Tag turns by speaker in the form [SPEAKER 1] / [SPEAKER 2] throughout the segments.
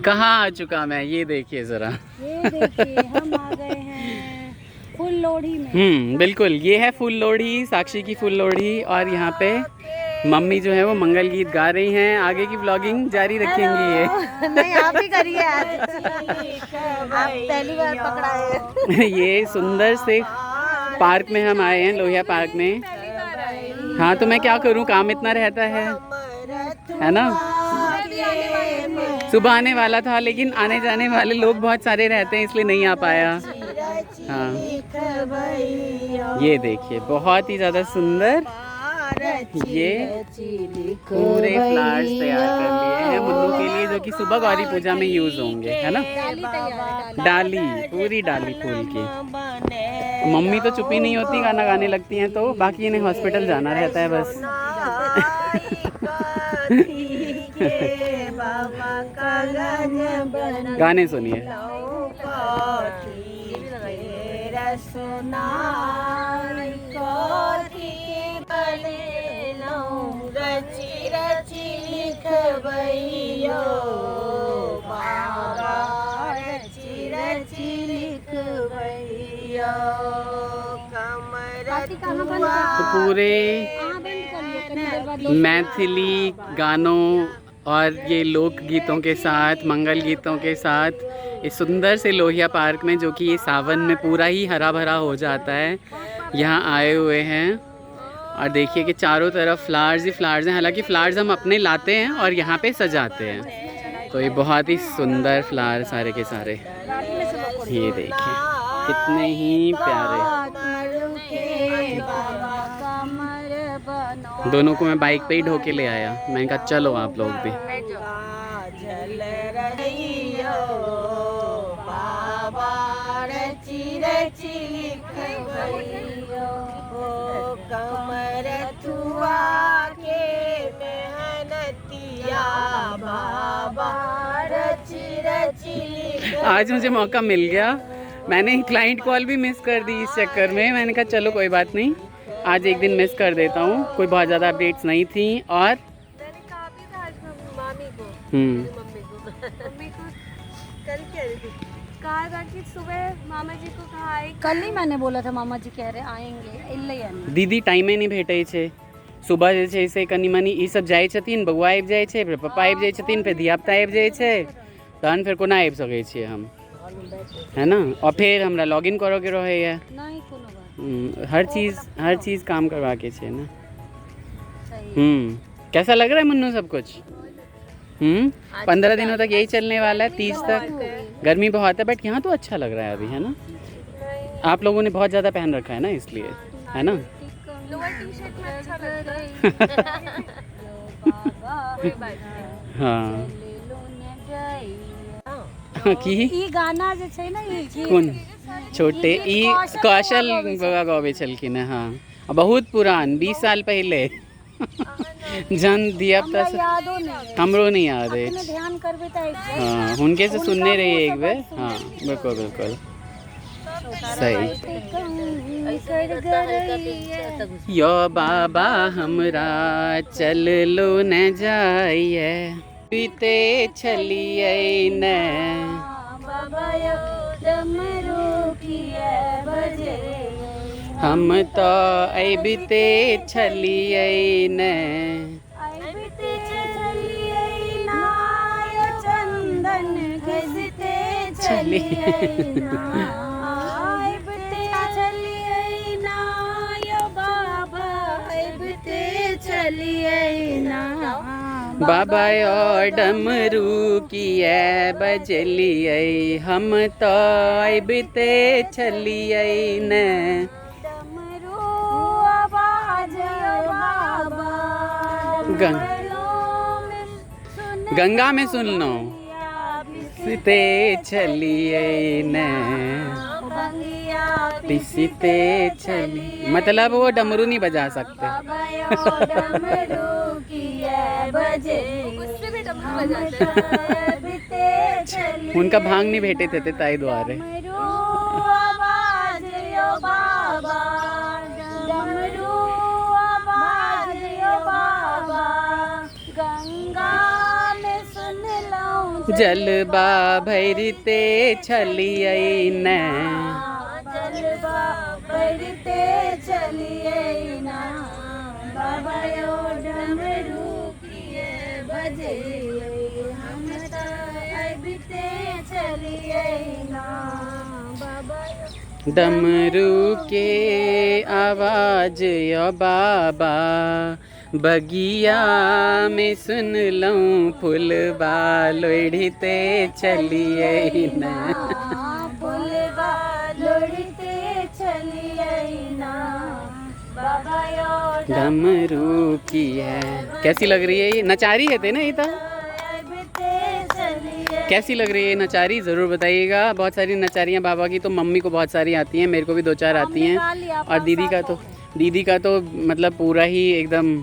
[SPEAKER 1] कहाँ आ चुका मैं, ये देखिए जरा।
[SPEAKER 2] ये देखिए हम आ गए हैं फुल लोहड़ी में।
[SPEAKER 1] बिल्कुल, ये है फुल लोहड़ी, साक्षी की फुल लोहड़ी। और यहाँ पे मम्मी जो है वो मंगल गीत गा रही हैं। आगे की व्लॉगिंग जारी रखेंगी ये।
[SPEAKER 2] नहीं आप ही करिए आज। आप पहली बार पकड़ा है।
[SPEAKER 1] ये सुंदर से पार्क में हम आए हैं, लोहिया पार्क में। हाँ तो मैं क्या करूँ, काम इतना रहता है ना। सुबह आने वाला था लेकिन आने जाने वाले लोग बहुत सारे रहते हैं इसलिए नहीं आ पाया। हाँ ये देखिए बहुत ही ज़्यादा सुंदर ये पूरे फ्लावर्स तैयार कर लिए हैं मुन्नू के लिए, जो कि सुबह गौरी पूजा में यूज होंगे, है ना। डाली, पूरी डाली फूल की। मम्मी तो चुप ही नहीं होती, गाना गाने लगती हैं, तो बाकी इन्हें हॉस्पिटल जाना रहता है बस। गाने सुनिए। तो पूरे मैथिली गानों और ये लोक गीतों के साथ, मंगल गीतों के साथ इस सुंदर से लोहिया पार्क में, जो कि ये सावन में पूरा ही हरा भरा हो जाता है, यहाँ आए हुए हैं। और देखिए कि चारों तरफ फ्लावर्स ही फ्लावर्स हैं। हालांकि फ्लावर्स हम अपने लाते हैं और यहाँ पे सजाते हैं। तो ये बहुत ही सुंदर फ्लावर सारे के सारे, ये देखिए कितने ही प्यारे। दोनों को मैं बाइक पे ही ढोके ले आया। मैंने कहा चलो आप लोग भी। आज मुझे मौका मिल गया, मैंने क्लाइंट कॉल भी मिस कर दी इस चक्कर में। मैंने कहा चलो कोई बात नहीं, आज एक दिन मिस कर देता हूँ। कोई बहुत ज़्यादा अपडेट्स नहीं थी। और
[SPEAKER 2] मैंने कहा भी था आज मामी को, मम्मी को कल कह रही थी, कहा था कि सुबह मामा जी को कहा है। कल ही मैंने बोला था मामा जी कह रहे आएंगे।
[SPEAKER 1] दीदी टाइमे नहीं भेटे छे। सुबह जे छै से कनी मनी ई सब जाय छथिन, बउआ आबि जाय छै, फिर पप्पा आबि जाय छथिन, फिर धियापुता आबि जाय छै, तहन फिर कोना आबि सकै छियै हम, है ना। और फिर हमरा लॉगिन करो के रहे है।
[SPEAKER 2] नहीं कोनो बात,
[SPEAKER 1] हर चीज़ काम करवा के छे ना। कैसा लग रहा है मुन्नू सब कुछ? 15 दिनों तक यही चलने वाला है, 30 तक। गर्मी बहुत है बट यहाँ तो अच्छा लग रहा है अभी, है ना। आप लोगों ने बहुत ज़्यादा पहन रखा है ना इसलिए, है ना।
[SPEAKER 2] लोअर टी-शर्ट में अच्छा लगता है।
[SPEAKER 1] हाँ की
[SPEAKER 2] ई गाना जे छै ना, ई
[SPEAKER 1] कोन छोटे ई कौशल बाबा गावे छलखिन। हाँ बहुत पुरान, 20 साल पहले। जन धियापुता से हमरो नहीं याद है।
[SPEAKER 2] ध्यान करबे त
[SPEAKER 1] हाँ उनके से सुनने रही एक बार। हाँ बिल्कुल बिल्कुल सही। यो बाबा हमरा चल लो न जाइए, बीते चलिए न। हम तो अबिते छलिए न।
[SPEAKER 2] चंदन घसते चलिए
[SPEAKER 1] बाबा और डमरू किए बजलिए, हम तो अबिते छलिए न। गंगा में सुन लो, सीते छलिए न, पिसते चली। मतलब वो डमरू नहीं बजा सकते। उनका भांग नहीं भेटे थे ताई द्वारे।
[SPEAKER 2] गंगा में सुन लो
[SPEAKER 1] जलबा भरते छलिए न
[SPEAKER 2] जलवा भरते चलिए ना बाबा यो डमरू किए बजे हम अबते चलिए ना बाबा
[SPEAKER 1] डमरू के आवाज यो बाबा बगिया में सुन लूं फुलवा लोढ़ते चलिए न
[SPEAKER 2] फुलवा लोढ़ते चलिए ना बाबा यो
[SPEAKER 1] डमरू की है। कैसी लग रही है ये? नचारी है थे ना ये तो? कैसी लग रही है नचारी ज़रूर बताइएगा। बहुत सारी नचारियाँ बाबा की तो मम्मी को बहुत सारी आती हैं, मेरे को भी 2-4 आती हैं, और दीदी का तो मतलब पूरा ही एकदम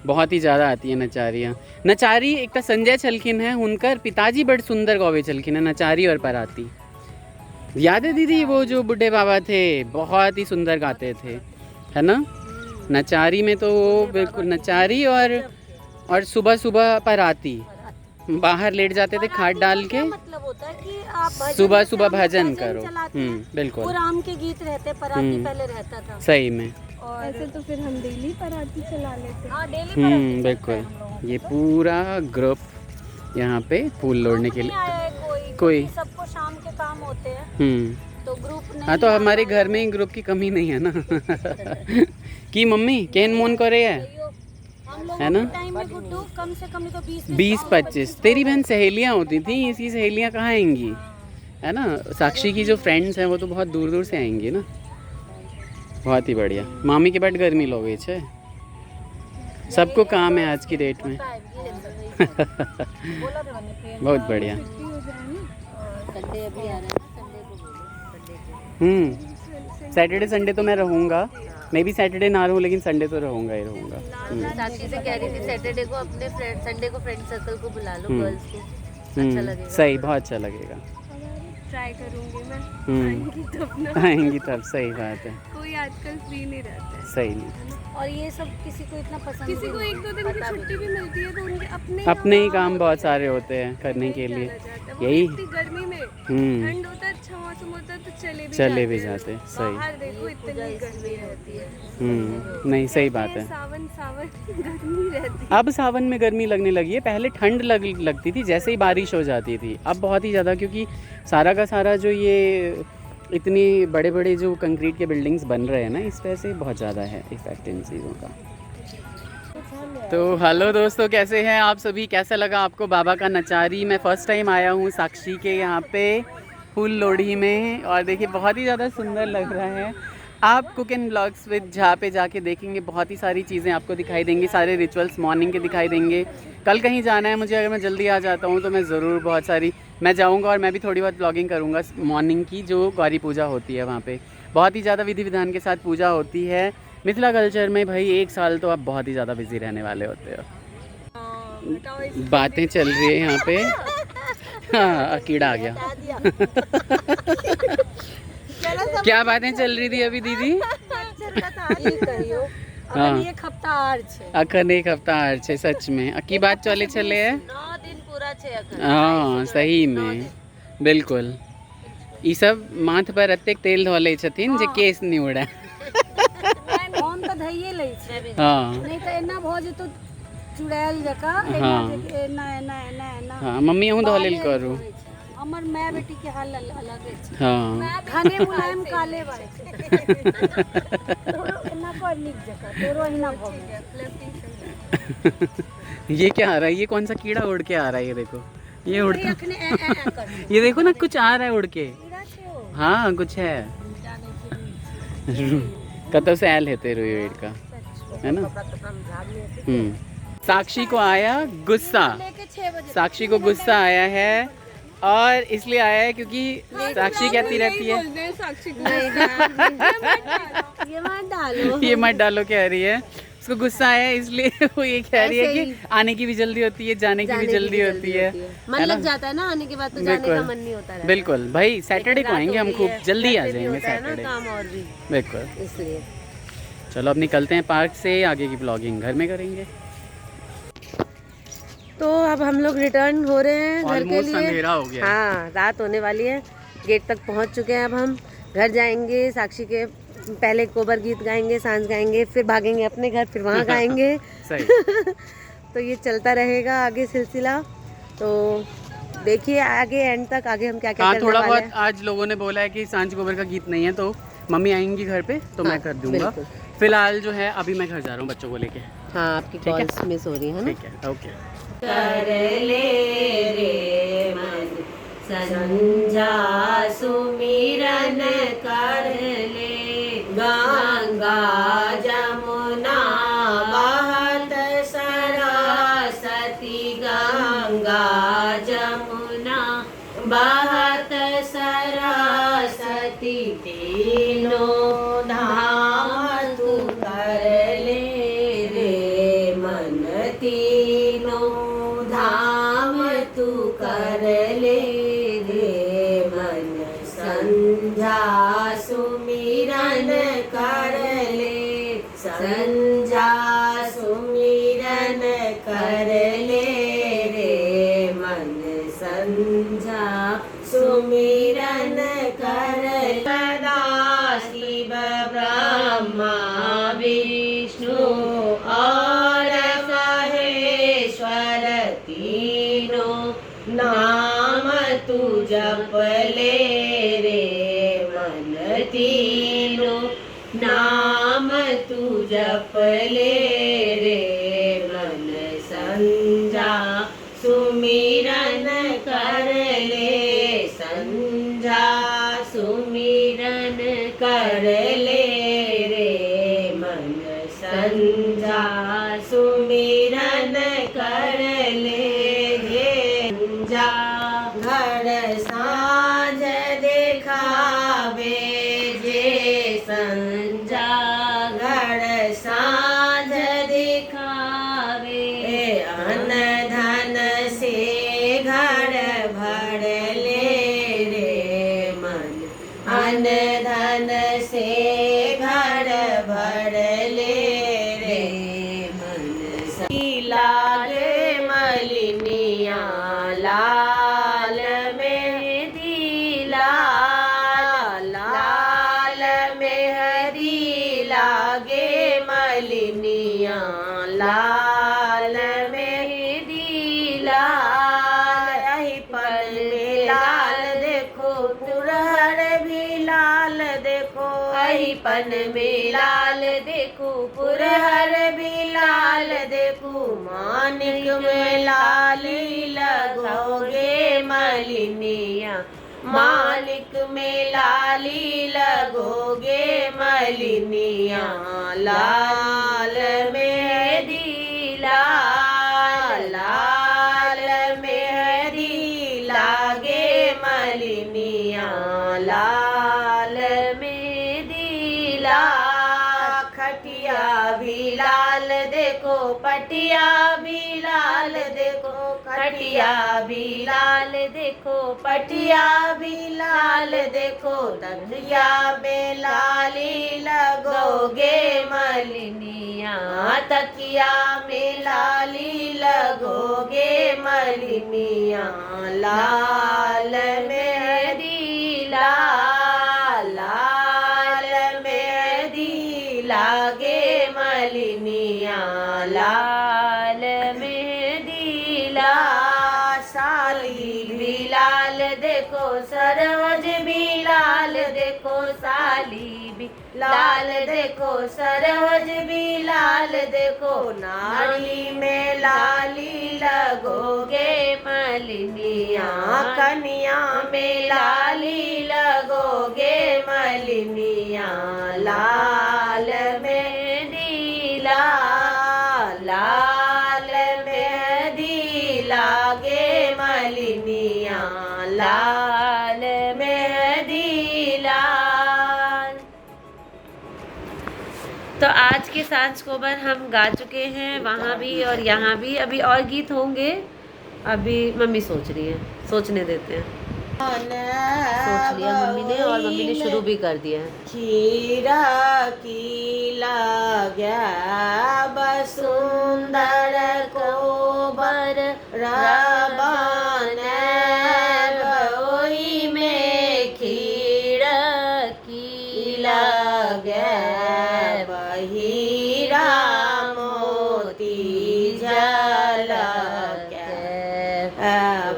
[SPEAKER 1] बहुत ही ज़्यादा आती है नचारियाँ। नचारी एक तो संजय छलखिन है, उनकर पिताजी बड़ सुंदर गावे छलखिन है नचारी और पराती। याद है दीदी वो जो बुढ़े बाबा थे बहुत ही सुंदर गाते थे, है ना? नचारी में तो बिल्कुल नचारी और सुबह सुबह पराती बाहर लेट जाते थे खाट डाल के,
[SPEAKER 2] मतलब होता है कि आप
[SPEAKER 1] सुबह सुबह भजन करो। बिल्कुल।
[SPEAKER 2] वो राम के गीत रहते, पराती पहले रहता था
[SPEAKER 1] सही में।
[SPEAKER 2] और ऐसे तो फिर हम डेली पराती चला लेते। हाँ डेली
[SPEAKER 1] बिल्कुल। ये पूरा ग्रुप यहाँ पे फूल लोड़ने के लिए कोई
[SPEAKER 2] सबको शाम के काम होते हैं तो ग्रुप नहीं।
[SPEAKER 1] हाँ तो हमारे घर में ही ग्रुप की कमी नहीं है ना। कि मम्मी केन मोन करे है ना?
[SPEAKER 2] टाइम में गुड्डू कम से कम तो
[SPEAKER 1] 20-25 तेरी बहन सहेलियाँ होती थी, इसकी सहेलियाँ कहाँ आएंगी, है ना? साक्षी की जो फ्रेंड्स हैं वो तो बहुत दूर दूर से आएंगी ना। बहुत ही बढ़िया। मामी के बाद गर्मी लोगे छे, सबको काम है आज की डेट में। बहुत बढ़िया। सैटरडे संडे तो मैं रहूँगा, मैं भी सैटरडे ना रहूँ लेकिन संडे तो रहूँगा ही रहूँगा।
[SPEAKER 2] साक्षी से कह रही थी सैटरडे को अपने फ्रेंड, संडे को फ्रेंड सर्कल को बुला लो, गर्ल्स को अच्छा लगेगा।
[SPEAKER 1] सही, बहुत अच्छा लगेगा।
[SPEAKER 2] ट्राई करूँगी मैं।
[SPEAKER 1] आएंगी तब सही बात है।
[SPEAKER 2] कोई आजकल फ्री नहीं रहता है।
[SPEAKER 1] सही नहीं।
[SPEAKER 2] और ये सब किसी को इतना पसंद, किसी को 1-2 दिन की छुट्टी भी मिलती है तो उनके
[SPEAKER 1] अपने ही काम बहुत सारे होते हैं करने के लिए। यही
[SPEAKER 2] गर्मी में ठंड होता है, अच्छा मौसम होता है तो चले भी जाते।
[SPEAKER 1] सही।
[SPEAKER 2] बाहर देखो इतनी गर्मी रहती है।
[SPEAKER 1] नहीं सही बात है।
[SPEAKER 2] सावन गर्मी रहती है।
[SPEAKER 1] अब सावन में गर्मी लगने लगी है, पहले ठंड लगती थी जैसे ही बारिश हो जाती थी, अब बहुत ही ज़्यादा, क्योंकि सारा का सारा जो ये इतनी बड़े बड़े जो कंक्रीट के बिल्डिंग्स बन रहे हैं ना, इस वजह से बहुत ज़्यादा है इफेक्ट इन चीज़ों का। तो हेलो दोस्तों, कैसे हैं आप सभी? कैसा लगा आपको बाबा का नचारी? मैं फ़र्स्ट टाइम आया हूँ साक्षी के यहाँ पे फूल लोढ़ी में, और देखिए बहुत ही ज़्यादा सुंदर लग रहा है। आप cook and blogs with Jha पे जाके देखेंगे, बहुत ही सारी चीज़ें आपको दिखाई देंगी, सारे रिचुअल्स मॉर्निंग के दिखाई देंगे। कल कहीं जाना है मुझे, अगर मैं जल्दी आ जाता हूँ तो मैं ज़रूर बहुत सारी मैं जाऊँगा, और मैं भी थोड़ी बहुत ब्लॉगिंग करूँगा मॉर्निंग की, जो गौरी पूजा होती है वहाँ पे। बहुत ही ज़्यादा विधि विधान के साथ पूजा होती है मिथिला कल्चर में। भाई 1 साल तो आप बहुत ही ज़्यादा बिजी रहने वाले होते हो। बातें चल रही है यहाँ पे। हाँ कीड़ा आ गया। क्या बातें चल रही थी अभी दीदी? हाँ
[SPEAKER 2] एक हफ्ता आर छे,
[SPEAKER 1] अखन 1 हफ्ता आर छे, सच में अकी बात चले छले है।
[SPEAKER 2] 9 दिन पूरा छे अखन।
[SPEAKER 1] हाँ सही में बिल्कुल। ई सब माथ पर अतेक तेल धोले छथिन जे केस नहीं उड़े।
[SPEAKER 2] हम तो धइए लै छै।
[SPEAKER 1] हाँ
[SPEAKER 2] नहीं तो एना भ जेतो चुड़ैल जका।
[SPEAKER 1] हाँ मम्मी हूँ धोलेल करू।
[SPEAKER 2] हमर माय बेटी के हाल अलग है।
[SPEAKER 1] हाँ
[SPEAKER 2] खाने मुलायम काले बारे तोरो एना कर निक जका, तोरो एना भ गेल।
[SPEAKER 1] ये क्या आ रहा है? ये कौन सा कीड़ा उड़ के आ रहा है? ये देखो, ये उड़ता। ये देखो ना, कुछ आ रहा है उड़ के। हाँ कुछ है। कतौ से आयल है तेरे वेड़ का, है ना? साक्षी को आया गुस्सा, साक्षी को गुस्सा आया है, और इसलिए आया है क्योंकि साक्षी कहती रहती है ये मत डालो कह रही है। उसको गुस्सा आया है इसलिए वो ये कह रही है कि आने की भी जल्दी होती है, जाने की भी जल्दी होती है।
[SPEAKER 2] मन लग जाता है ना आने के बाद, तो जाने का मन नहीं होता।
[SPEAKER 1] बिल्कुल भाई, सैटरडे को आएंगे हम, खूब जल्दी आ जाएंगे सैटरडे। बिल्कुल,
[SPEAKER 2] इसलिए
[SPEAKER 1] चलो अब निकलते हैं पार्क से, आगे की ब्लॉगिंग घर में करेंगे।
[SPEAKER 2] तो अब हम लोग रिटर्न हो रहे हैं घर के लिए।
[SPEAKER 1] अंधेरा हो गया।
[SPEAKER 2] हाँ, रात होने वाली है। गेट तक पहुंच चुके हैं। अब हम घर जाएंगे, साक्षी के पहले कोबर गीत गाएंगे, सांझ गाएंगे, फिर भागेंगे अपने घर, फिर वहाँ गाएंगे।
[SPEAKER 1] सही।
[SPEAKER 2] तो ये चलता रहेगा आगे सिलसिला। तो देखिए आगे एंड तक आगे हम क्या क्या
[SPEAKER 1] हाँ,
[SPEAKER 2] करने
[SPEAKER 1] थोड़ा
[SPEAKER 2] वाले
[SPEAKER 1] बहुत
[SPEAKER 2] हैं।
[SPEAKER 1] आज लोगों ने बोला है कि सांझ गोबर का गीत नहीं है, तो मम्मी आएंगी घर पे तो मैं कर दूंगा।
[SPEAKER 2] बिल्कुल।
[SPEAKER 1] फिलहाल जो है अभी मैं घर जा रहा हूँ बच्चों को लेके।
[SPEAKER 2] हाँ, आपकी
[SPEAKER 1] ठीक है?
[SPEAKER 2] कॉल्स मिस हो रही है ना।
[SPEAKER 1] ठीक है, ओके।
[SPEAKER 2] कर ले रे मन संजा सुमिरन कर ले, गंगा जमुना बहत सरस्वती, गंगा जमुना बहत सरस्वती, तीनों धाम तू कर ले रे मन, तीनों धाम तू कर ले रे मन, संध्या सुमिरन कर ले, संध्या सुमिरन कर ले रे मन, संध्या सुमिरन कर ले। सदा शिव ब्रह्मा विष्णु और महेश्वर, तीनों नाम तू जप ले रे मन, तीनों नाम तू जप ले रे मन, संजा सुमिरन कर ले, संजा सुमिरन कर ले रे मन, संजा सुमिरन कर ले रे। संजा घर साँझ देखावे जे, संजा घर साँझ दिखावे, अन धन से घर भर ले रे मन, अन धन से घर भर ले रे मन, लाल मलिनिया लाल मेहंदी लाल, लाल मेहंदी लागे मलिनिया लाल मेहंदी लाल, यही पल में लाल देखो पुरहर भी लाल देखो, यही पन में लाल देखो पुरहर भी लाल देखो, मानिक में लाली लगोगे मलिनिया, मालिक में लाली लगोगे मलिनिया, लाल मेहंदी लाल, लाल मेहंदी लागे मलिनिया लाल मेहंदी लाल, खटिया भी लाल देखो पटिया भी लाल देखो, खटिया भी लाल देखो पटिया भी लाल देखो, तकिया में लाली लगोगे मलिनिया, तकिया में लाली लगोगे मलिनिया, लाल मेहंदी लाल, लाल मेहंदी लागे मलिनिया लाल मेहंदी लाल, साली भी लाल देखो सरोज भी लाल देखो, साली भी लाल देखो सरोज भी लाल देखो, नाली में लाली लगोगे मलिनिया, कन्या में लाली लगोगे मलिनिया, लाल मेहंदी लाल, लाल मेहंदी लागे मलिनिया लाल मेहंदी लाल। तो आज के सांझ कोबर हम गा चुके हैं, वहाँ भी और यहाँ भी। अभी और गीत होंगे, अभी मम्मी सोच रही है, सोचने देते हैं। सोच लिया मम्मी ने, और मम्मी ने शुरू भी कर दिया है। खीरा की लाग्या बसुंदर कोबर ओई में खिड़की लगे हीरा मोती झलके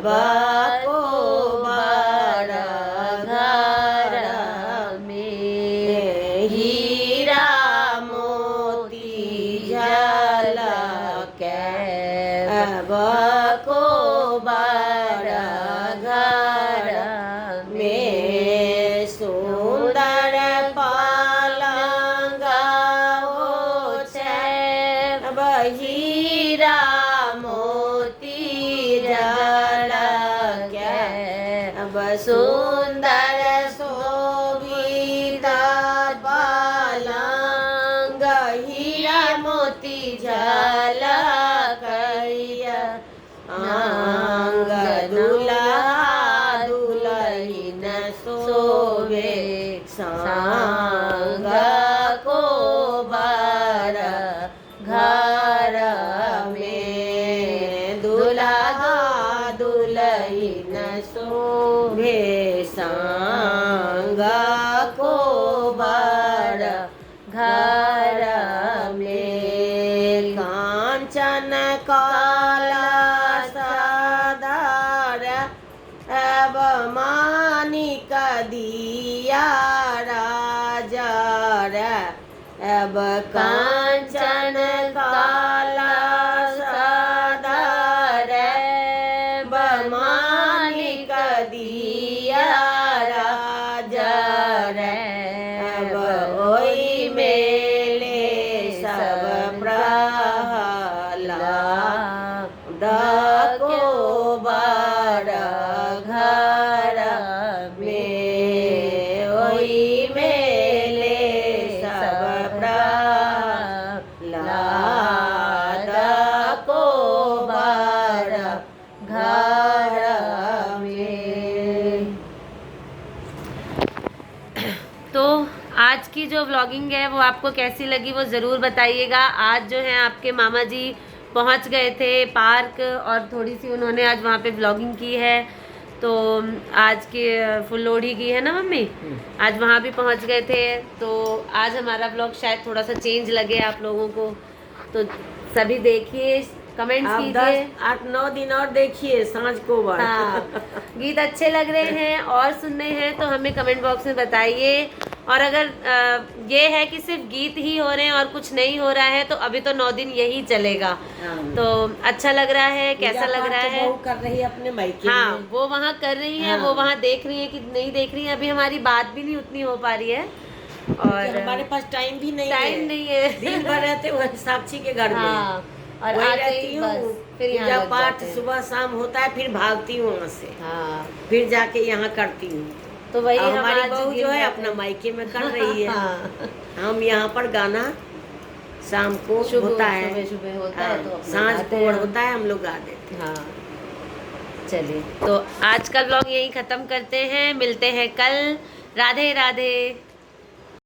[SPEAKER 2] बको बड़ा घर में हीरा मोती झलके बको बड़ा घर में सुंदर पलंग हीरा मोती झलके सुंदर शोभित पलंग हीरा मोती झलकैया आंग दुल्हा दुल्हन शोभे सांग को बड़ा घर में दुल्हा दुल्हन शोभे सांग को बड़ा घर में कांचन काला सदार अब मानिक दिया राजा अब कांचन काला सदार मानिक दिया राजा अब ओई मेले सब प्रहलाद को बड़ा घर में ओई मेले सब प्रहलाद को बड़ा घर में। तो आज की जो व्लॉगिंग है वो आपको कैसी लगी वो ज़रूर बताइएगा। आज जो है आपके मामा जी पहुंच गए थे पार्क और थोड़ी सी उन्होंने आज वहाँ पे व्लॉगिंग की है। तो आज के फुल लोहड़ी की है ना मम्मी, आज वहाँ भी पहुँच गए थे। तो आज हमारा व्लॉग शायद थोड़ा सा चेंज लगे आप लोगों को, तो सभी देखिए, कमेंट्स कीजिए।
[SPEAKER 3] 8-9 दिन और देखिए सांझ को बार।
[SPEAKER 2] हाँ, गीत अच्छे लग रहे हैं और सुनने हैं तो हमें कमेंट बॉक्स में बताइए। और अगर ये है कि सिर्फ गीत ही हो रहे हैं और कुछ नहीं हो रहा है तो अभी तो 9 दिन यही चलेगा। तो अच्छा लग रहा है, कैसा लग रहा है?
[SPEAKER 3] वो कर रही है अपने मायके
[SPEAKER 2] हाँ,
[SPEAKER 3] में।
[SPEAKER 2] वो वहाँ कर रही है, वो वहाँ देख रही है कि नहीं देख रही है। अभी हमारी बात भी नहीं उतनी हो पा रही है और
[SPEAKER 3] हमारे पास टाइम भी नहीं
[SPEAKER 2] नहीं है।
[SPEAKER 3] दिन भर रहते हुए साक्षी के घर में।
[SPEAKER 2] हाँ, और
[SPEAKER 3] वही
[SPEAKER 2] आते
[SPEAKER 3] रहती
[SPEAKER 2] ही
[SPEAKER 3] हूँ,
[SPEAKER 2] बस फिर यहाँ
[SPEAKER 3] पूजा
[SPEAKER 2] लग
[SPEAKER 3] पाठ
[SPEAKER 2] जाते हैं।
[SPEAKER 3] सुबह शाम होता है, फिर भागती हूँ वहाँ से,
[SPEAKER 2] हाँ,
[SPEAKER 3] फिर जाके यहाँ करती हूँ।
[SPEAKER 2] तो वही
[SPEAKER 3] और
[SPEAKER 2] हम
[SPEAKER 3] हमारी
[SPEAKER 2] आज
[SPEAKER 3] बहू
[SPEAKER 2] दिन
[SPEAKER 3] जो है
[SPEAKER 2] रहते
[SPEAKER 3] अपना
[SPEAKER 2] हैं।
[SPEAKER 3] मायके में कर रही है।
[SPEAKER 2] हाँ।
[SPEAKER 3] हम यहाँ पर गाना शाम को होता है,
[SPEAKER 2] सुबह होता है तो अपना
[SPEAKER 3] सांझ
[SPEAKER 2] गाते
[SPEAKER 3] को
[SPEAKER 2] हैं।
[SPEAKER 3] होता है, हम लोग गा देते हैं।
[SPEAKER 2] हाँ, चलिए तो आज का ब्लॉग यहीं ख़त्म करते हैं, मिलते हैं कल। राधे राधे।